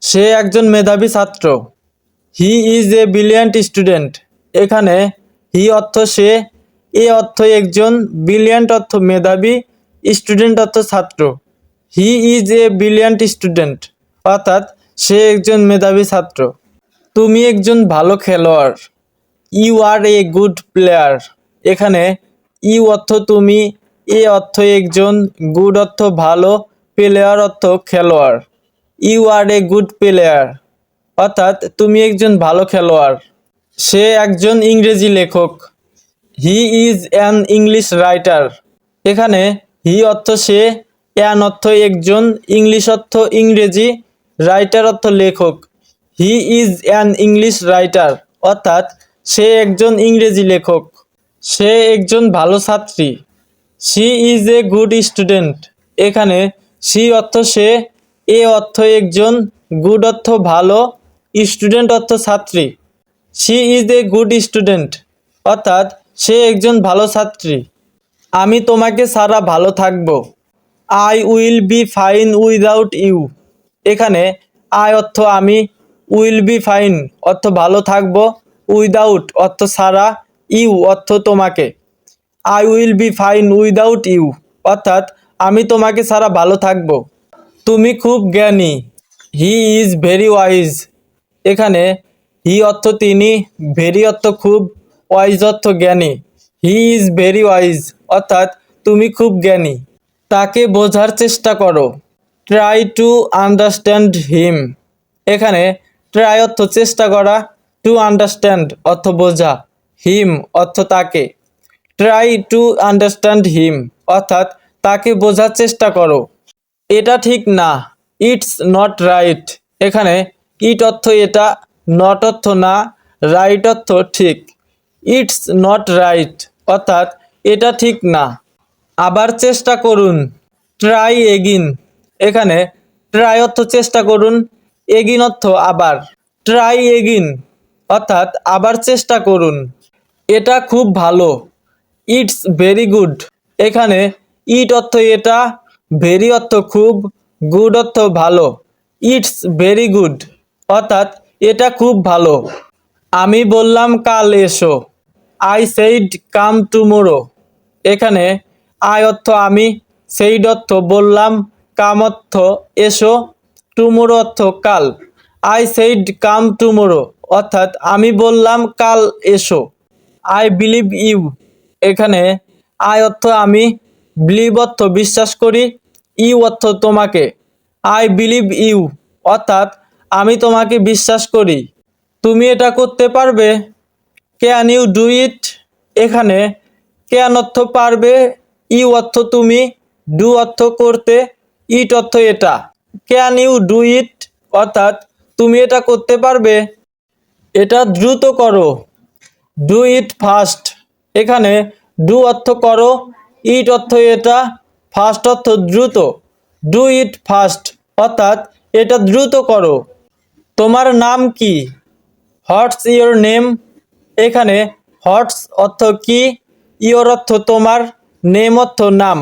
সে একজন মেধাবী ছাত্র। He is a brilliant student. এখানে হি অর্থ সে, এ অর্থ একজন, ব্রিলিয়ান্ট অর্থ মেধাবী, স্টুডেন্ট অর্থ ছাত্র। He is a brilliant student অর্থাৎ সে একজন মেধাবী ছাত্র। তুমি একজন ভালো খেলোয়াড়। You are a good player. এখানে ইউ অর্থ তুমি, এ অর্থ একজন, গুড অর্থ ভালো, প্লেয়ার অর্থ খেলোয়াড়। You are a good player অর্থাৎ তুমি একজন ভালো খেলোয়াড়। সে একজন ইংরেজি লেখক। He is an English writer. এখানে হি অর্থ সে, অ্যান অর্থ একজন, ইংলিশ অর্থ ইংরেজি, রাইটার অর্থ লেখক। He is an English writer অর্থাৎ সে একজন ইংরেজি লেখক। সে একজন ভালো ছাত্রী। She is a good student. এখানে শি অর্থ সে, এ অর্থ একজন, গুড অর্থ ভালো, স্টুডেন্ট অর্থ ছাত্রী। She is a good student অর্থাৎ সে একজন ভালো ছাত্রী। আমি তোমাকে ছাড়া ভালো থাকবো। I will be fine without you. এখানে আই অর্থ আমি, উইল বি ফাইন অর্থ ভালো থাকবো, উইদাউট অর্থ ছাড়া, ইউ অর্থ তোমাকে। I will be fine without you অর্থাৎ আমি তোমাকে ছাড়া ভালো থাকবো। তুমি খুব জ্ঞানী। He is very wise. এখানে হি অর্থ তিনি, ভেরি অর্থ খুব, ওয়াইজ অর্থ জ্ঞানী। হি ইজ ভেরি ওয়াইজ অর্থাৎ তুমি খুব জ্ঞানী। তাকে বোঝার চেষ্টা করো। ট্রাই টু আন্ডারস্ট্যান্ড হিম। এখানে ট্রাই অর্থ চেষ্টা করা, টু আন্ডারস্ট্যান্ড অর্থ বোঝা, হিম অর্থ তাকে। ট্রাই টু আন্ডারস্ট্যান্ড হিম অর্থাৎ তাকে বোঝার চেষ্টা করো। এটা ঠিক না। It's not right. এখানে ইট অর্থ এটা, নট অর্থ না, রাইট অর্থ ঠিক। ইটস নট রাইট অর্থাৎ এটা ঠিক না। আবার চেষ্টা করুন। ট্রাই এগিন। এখানে ট্রাই অর্থ চেষ্টা করুন, এগিন অর্থ আবার। ট্রাই এগিন অর্থাৎ আবার চেষ্টা করুন। এটা খুব ভালো। It's very good. এখানে ইট অর্থ এটা, ভেরি অর্থ খুব, গুড অর্থ ভালো। ইটস ভেরি গুড অর্থাৎ এটা খুব ভালো। আমি বললাম কাল এসো। I said come tomorrow. এখানে আই অর্থ আমি, সেইড অর্থ বললাম, কাম অর্থ এসো, টুমোরো অর্থ কাল। আই সেইড কাম টুমোরো অর্থাৎ আমি বললাম কাল এসো। I believe you. এখানে আই অর্থ আমি, বিলিভ অর্থ বিশ্বাস করি, ইউ অর্থ তোমাকে। আই বিলিভ ইউ অর্থাৎ আমি তোমাকে বিশ্বাস করি। তুমি এটা করতে পারবে। Can you do it. এখানে ক্যান অর্থ পারবে, ইউ অর্থ তুমি, ডু অর্থ করতে, ইট অর্থ এটা। ক্যান ইউ ডু ইট অর্থাৎ তুমি এটা করতে পারবে। এটা দ্রুত করো। Do it fast. এখানে ডু অর্থ করো, ইট অর্থ এটা, ফাস্ট অর্থ দ্রুত। ডু ইট ফাস্ট অর্থাৎ এটা দ্রুত করো। তোমার নাম কি। What's your name. এখানে হোয়াটস অর্থ কি, ইয়োর অর্থ তোমার, নেম অর্থ নাম।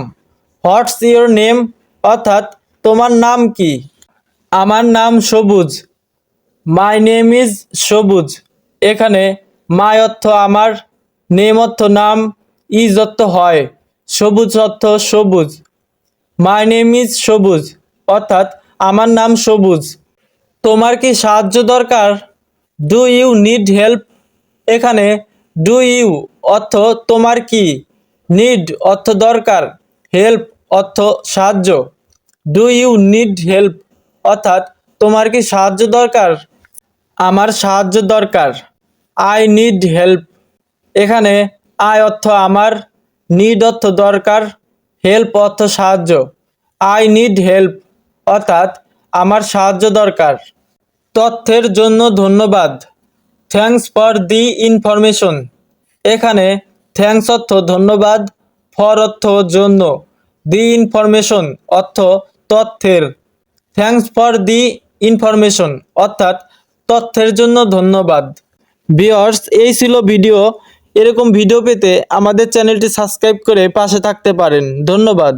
হোয়াটস ইয়োর নেম অর্থাৎ তোমার নাম কি। আমার নাম সবুজ। মাই নেম ইজ সবুজ। এখানে মাই অর্থ আমার, নেম অর্থ নাম, ইজ অর্থ হয়, সবুজ অর্থ সবুজ। মাই নেম ইজ সবুজ অর্থাৎ আমার নাম সবুজ। তোমার কি সাহায্য দরকার। Do you need help. এখানে ডু ইউ অর্থ তোমার কি, নিড অর্থ দরকার, হেল্প অর্থ সাহায্য। ডু ইউ নিড হেল্প অর্থাৎ তোমার কি সাহায্য দরকার। আমার সাহায্য দরকার। I need help. এখানে আই অর্থ আমার, নিড অর্থ দরকার, হেল্প অর্থ সাহায্য। আই নিড হেল্প অর্থাৎ আমার সাহায্য দরকার। তথ্যের জন্য ধন্যবাদ। Thanks for the information. এখানে থ্যাঙ্কস অর্থ ধন্যবাদ, ফর অর্থ জন্য, দি ইনফরমেশন অর্থ তথ্যের। থ্যাঙ্কস ফর দি ইনফরমেশন অর্থাৎ তথ্যের জন্য ধন্যবাদ। ভিউয়ার্স, এই ছিল ভিডিও। এরকম ভিডিও পেতে আমাদের চ্যানেলটি সাবস্ক্রাইব করে পাশে থাকতে পারেন। ধন্যবাদ।